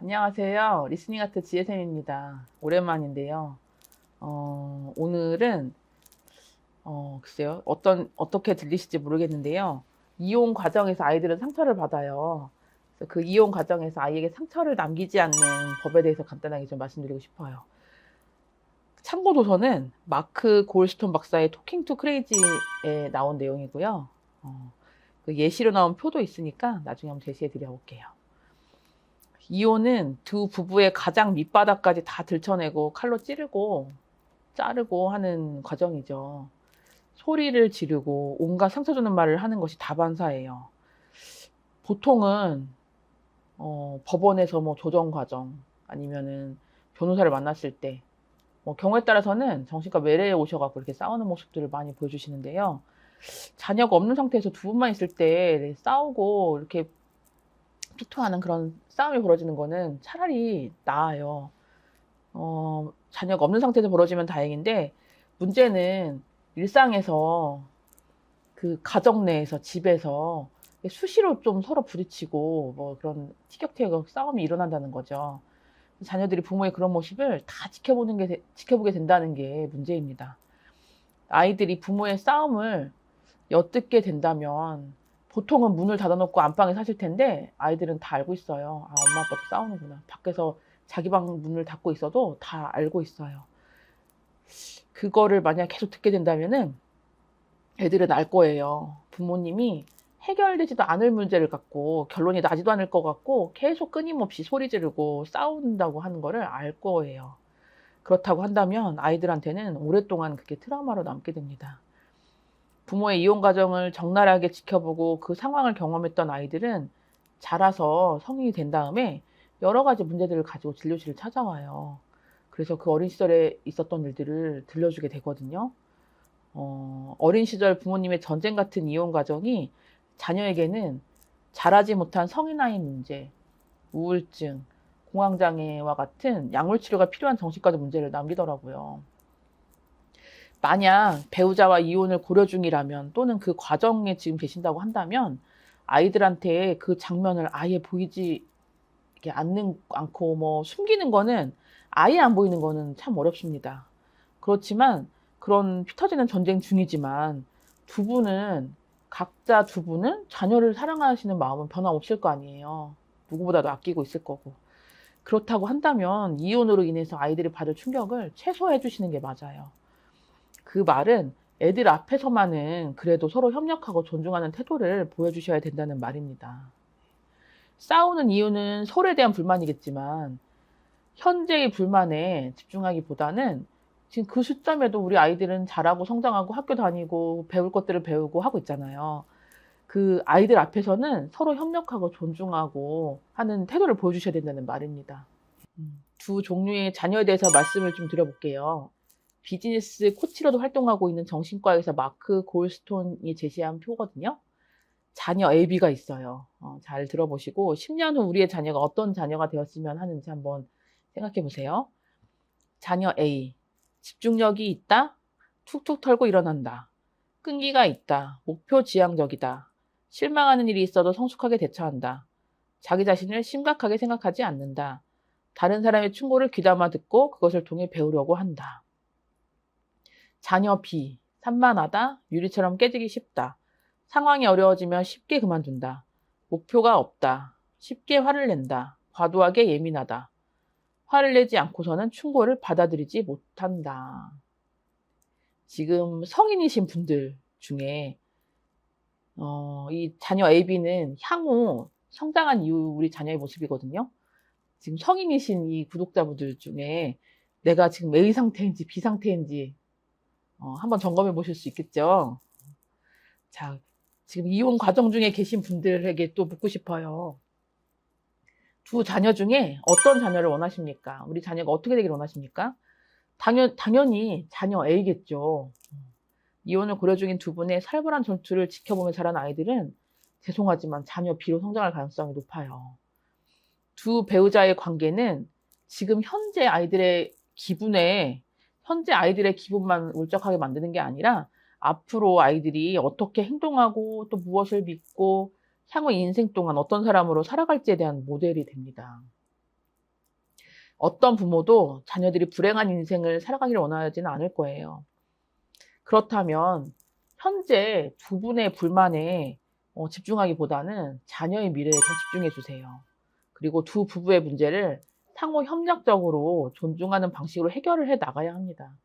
안녕하세요. 리스닝 아트 지혜쌤입니다. 오랜만인데요. 오늘은 글쎄요. 어떻게 들리실지 모르겠는데요. 이혼 과정에서 아이들은 상처를 받아요. 그래서 그 이혼 과정에서 아이에게 상처를 남기지 않는 법에 대해서 간단하게 좀 말씀드리고 싶어요. 참고 도서는 마크 골스톤 박사의 토킹 투 크레이지에 나온 내용이고요. 그 예시로 나온 표도 있으니까 나중에 한번 제시해 드려 볼게요. 이혼은 두 부부의 가장 밑바닥까지 다 들춰내고 칼로 찌르고 자르고 하는 과정이죠. 소리를 지르고 온갖 상처 주는 말을 하는 것이 다반사예요. 보통은 법원에서 뭐 조정 과정 아니면은 변호사를 만났을 때 경우에 따라서는 정신과 외래에 오셔갖고 이렇게 싸우는 모습들을 많이 보여주시는데요. 자녀가 없는 상태에서 두 분만 있을 때 싸우고 이렇게 피투하는 그런 싸움이 벌어지는 거는 차라리 나아요. 자녀가 없는 상태에서 벌어지면 다행인데, 문제는 일상에서 그 가정 내에서 집에서 수시로 좀 서로 부딪히고 뭐 그런 티격태격 싸움이 일어난다는 거죠. 자녀들이 부모의 그런 모습을 다 지켜보게 된다는 게 문제입니다. 아이들이 부모의 싸움을 엿듣게 된다면 보통은 문을 닫아놓고 안방에 사실 텐데 아이들은 다 알고 있어요. 아, 엄마 아빠도 싸우는구나. 밖에서 자기 방 문을 닫고 있어도 다 알고 있어요. 그거를 만약 계속 듣게 된다면은 애들은 알 거예요. 부모님이 해결되지도 않을 문제를 갖고 결론이 나지도 않을 것 같고 계속 끊임없이 소리 지르고 싸운다고 하는 거를 알 거예요. 그렇다고 한다면 아이들한테는 오랫동안 그게 트라우마로 남게 됩니다. 부모의 이혼 과정을 적나라하게 지켜보고 그 상황을 경험했던 아이들은 자라서 성인이 된 다음에 여러 가지 문제들을 가지고 진료실을 찾아와요. 그래서 그 어린 시절에 있었던 일들을 들려주게 되거든요. 어린 시절 부모님의 전쟁 같은 이혼 과정이 자녀에게는 자라지 못한 성인아이 문제, 우울증, 공황장애와 같은 약물 치료가 필요한 정신과적 문제를 남기더라고요. 만약 배우자와 이혼을 고려 중이라면 또는 그 과정에 지금 계신다고 한다면 아이들한테 그 장면을 아예 보이지 않고 뭐 숨기는 거는 아예 안 보이는 거는 참 어렵습니다. 그렇지만 그런 피 터지는 전쟁 중이지만 각자 두 분은 자녀를 사랑하시는 마음은 변함없을 거 아니에요. 누구보다도 아끼고 있을 거고. 그렇다고 한다면 이혼으로 인해서 아이들이 받을 충격을 최소화해 주시는 게 맞아요. 그 말은 애들 앞에서만은 그래도 서로 협력하고 존중하는 태도를 보여주셔야 된다는 말입니다. 싸우는 이유는 서로에 대한 불만이겠지만 현재의 불만에 집중하기보다는 지금 그 시점에도 우리 아이들은 자라고 성장하고 학교 다니고 배울 것들을 배우고 하고 있잖아요. 그 아이들 앞에서는 서로 협력하고 존중하고 하는 태도를 보여주셔야 된다는 말입니다. 두 종류의 자녀에 대해서 말씀을 좀 드려볼게요. 비즈니스 코치로도 활동하고 있는 정신과에서 마크 골스톤이 제시한 표거든요. 자녀 AB가 있어요. 잘 들어보시고 10년 후 우리의 자녀가 어떤 자녀가 되었으면 하는지 한번 생각해 보세요. 자녀 A, 집중력이 있다, 툭툭 털고 일어난다, 끈기가 있다, 목표 지향적이다, 실망하는 일이 있어도 성숙하게 대처한다, 자기 자신을 심각하게 생각하지 않는다, 다른 사람의 충고를 귀담아 듣고 그것을 통해 배우려고 한다. 자녀 B, 산만하다, 유리처럼 깨지기 쉽다, 상황이 어려워지면 쉽게 그만둔다, 목표가 없다, 쉽게 화를 낸다, 과도하게 예민하다, 화를 내지 않고서는 충고를 받아들이지 못한다. 지금 성인이신 분들 중에 이 자녀 AB는 향후 성장한 이후 우리 자녀의 모습이거든요. 지금 성인이신 이 구독자분들 중에 내가 지금 A 상태인지 B 상태인지 한번 점검해 보실 수 있겠죠. 자, 지금 이혼 과정 중에 계신 분들에게 또 묻고 싶어요. 두 자녀 중에 어떤 자녀를 원하십니까? 우리 자녀가 어떻게 되기를 원하십니까? 당연히 자녀 A겠죠. 이혼을 고려 중인 두 분의 살벌한 전투를 지켜보며 자란 아이들은 죄송하지만 자녀 B로 성장할 가능성이 높아요. 두 배우자의 관계는 지금 현재 아이들의 기분만 울적하게 만드는 게 아니라 앞으로 아이들이 어떻게 행동하고 또 무엇을 믿고 향후 인생 동안 어떤 사람으로 살아갈지에 대한 모델이 됩니다. 어떤 부모도 자녀들이 불행한 인생을 살아가기를 원하지는 않을 거예요. 그렇다면 현재 두 분의 불만에 집중하기보다는 자녀의 미래에 더 집중해 주세요. 그리고 두 부부의 문제를 상호 협력적으로 존중하는 방식으로 해결을 해 나가야 합니다.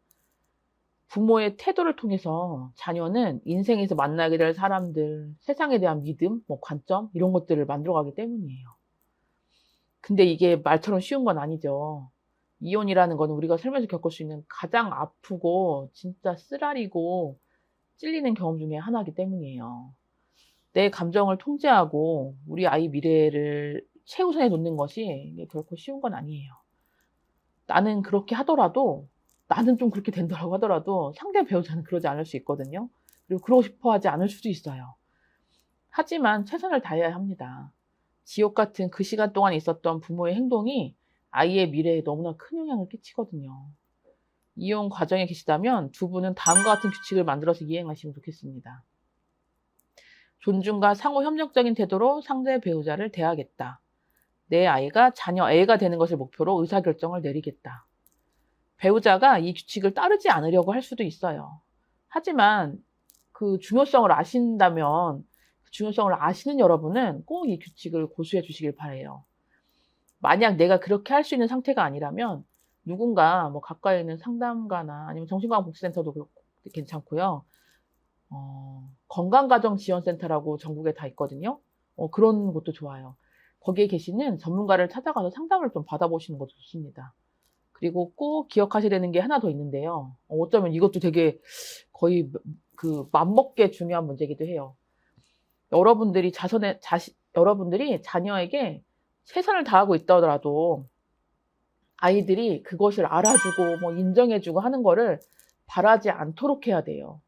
부모의 태도를 통해서 자녀는 인생에서 만나게 될 사람들, 세상에 대한 믿음, 관점 이런 것들을 만들어가기 때문이에요. 근데 이게 말처럼 쉬운 건 아니죠. 이혼이라는 건 우리가 살면서 겪을 수 있는 가장 아프고 진짜 쓰라리고 찔리는 경험 중에 하나이기 때문이에요. 내 감정을 통제하고 우리 아이 미래를 최우선에 놓는 것이 이게 결코 쉬운 건 아니에요. 나는 그렇게 하더라도 나는 좀 그렇게 된다고 하더라도 상대 배우자는 그러지 않을 수 있거든요. 그리고 그러고 싶어 하지 않을 수도 있어요. 하지만 최선을 다해야 합니다. 지옥 같은 그 시간 동안 있었던 부모의 행동이 아이의 미래에 너무나 큰 영향을 끼치거든요. 이혼 과정에 계시다면 두 분은 다음과 같은 규칙을 만들어서 이행하시면 좋겠습니다. 존중과 상호 협력적인 태도로 상대 배우자를 대하겠다. 내 아이가 자녀 A가 되는 것을 목표로 의사결정을 내리겠다. 배우자가 이 규칙을 따르지 않으려고 할 수도 있어요. 하지만 그 중요성을 아신다면 그 중요성을 아시는 여러분은 꼭 이 규칙을 고수해 주시길 바라요. 만약 내가 그렇게 할 수 있는 상태가 아니라면 누군가 가까이 있는 상담가나 아니면 정신건강복지센터도 괜찮고요. 건강가정지원센터라고 전국에 다 있거든요. 그런 곳도 좋아요. 거기에 계시는 전문가를 찾아가서 상담을 좀 받아보시는 것도 좋습니다. 그리고 꼭 기억하셔야 되는 게 하나 더 있는데요. 어쩌면 이것도 되게 거의 맘먹게 중요한 문제이기도 해요. 여러분들이 자녀에게 최선을 다하고 있더라도 아이들이 그것을 알아주고 인정해주고 하는 거를 바라지 않도록 해야 돼요.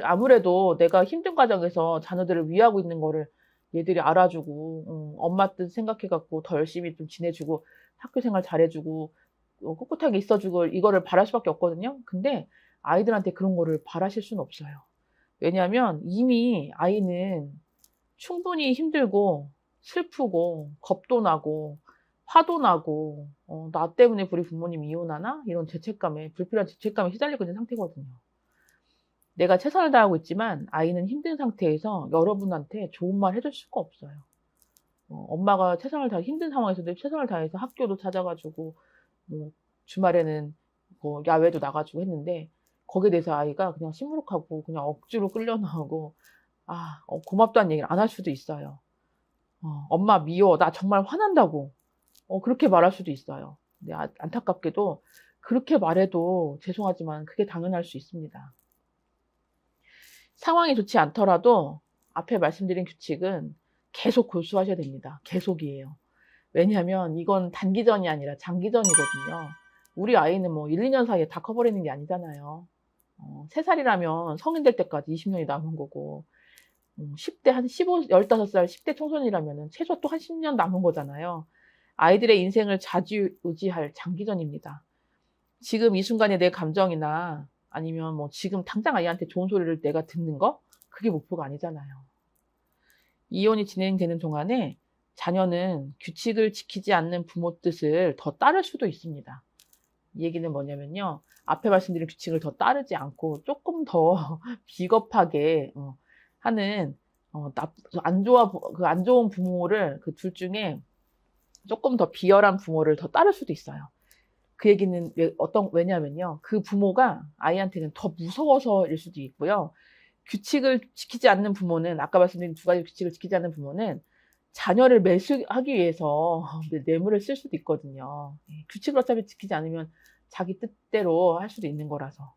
아무래도 내가 힘든 과정에서 자녀들을 위하고 있는 거를 얘들이 알아주고 엄마 뜻 생각해갖고 더 열심히 좀 지내주고 학교 생활 잘해주고 꿋꿋하게 있어주고 이거를 바랄 수밖에 없거든요. 근데 아이들한테 그런 거를 바라실 수는 없어요. 왜냐하면 이미 아이는 충분히 힘들고 슬프고 겁도 나고 화도 나고 나 때문에 우리 부모님 이혼하나? 이런 불필요한 죄책감에 시달리고 있는 상태거든요. 내가 최선을 다하고 있지만 아이는 힘든 상태에서 여러분한테 좋은 말 해줄 수가 없어요. 엄마가 힘든 상황에서도 최선을 다해서 학교도 찾아가지고 주말에는 야외도 나가지고 했는데 거기에 대해서 아이가 그냥 시무룩하고 그냥 억지로 끌려 나오고 고맙다는 얘기를 안 할 수도 있어요. 엄마 미워, 나 정말 화난다고 그렇게 말할 수도 있어요. 근데 안타깝게도 그렇게 말해도 죄송하지만 그게 당연할 수 있습니다. 상황이 좋지 않더라도 앞에 말씀드린 규칙은 계속 고수하셔야 됩니다. 계속이에요. 왜냐하면 이건 단기전이 아니라 장기전이거든요. 우리 아이는 1, 2년 사이에 다 커버리는 게 아니잖아요. 3살이라면 성인 될 때까지 20년이 남은 거고 10대 한 15살 10대 청소년이라면 최소 또 한 10년 남은 거잖아요. 아이들의 인생을 좌지우지할 장기전입니다. 지금 이 순간에 내 감정이나 아니면 지금 당장 아이한테 좋은 소리를 내가 듣는 거? 그게 목표가 아니잖아요. 이혼이 진행되는 동안에 자녀는 규칙을 지키지 않는 부모 뜻을 더 따를 수도 있습니다. 이 얘기는 뭐냐면요. 앞에 말씀드린 규칙을 더 따르지 않고 조금 더 비겁하게 하는 안 좋은 부모를 그 둘 중에 조금 더 비열한 부모를 더 따를 수도 있어요. 그 얘기는 왜냐면요. 그 부모가 아이한테는 더 무서워서일 수도 있고요. 규칙을 지키지 않는 부모는 아까 말씀드린 두 가지 규칙을 지키지 않는 부모는 자녀를 매수하기 위해서 뇌물을 쓸 수도 있거든요. 규칙을 어차피 지키지 않으면 자기 뜻대로 할 수도 있는 거라서.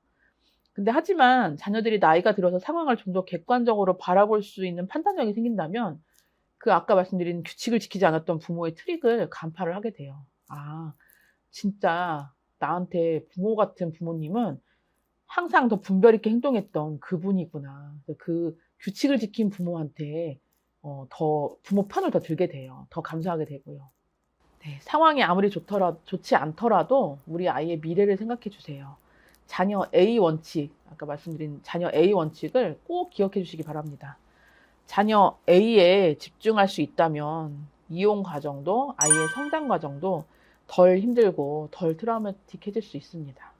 근데 하지만 자녀들이 나이가 들어서 상황을 좀 더 객관적으로 바라볼 수 있는 판단력이 생긴다면 그 아까 말씀드린 규칙을 지키지 않았던 부모의 트릭을 간파를 하게 돼요. 진짜 나한테 부모 같은 부모님은 항상 더 분별 있게 행동했던 그분이구나. 그 규칙을 지킨 부모한테 더 부모 편을 더 들게 돼요. 더 감사하게 되고요. 네, 상황이 아무리 좋지 않더라도 우리 아이의 미래를 생각해 주세요. 자녀 A 원칙, 아까 말씀드린 자녀 A 원칙을 꼭 기억해 주시기 바랍니다. 자녀 A에 집중할 수 있다면 이혼 과정도 아이의 성장 과정도 덜 힘들고 덜 트라우마틱해질 수 있습니다.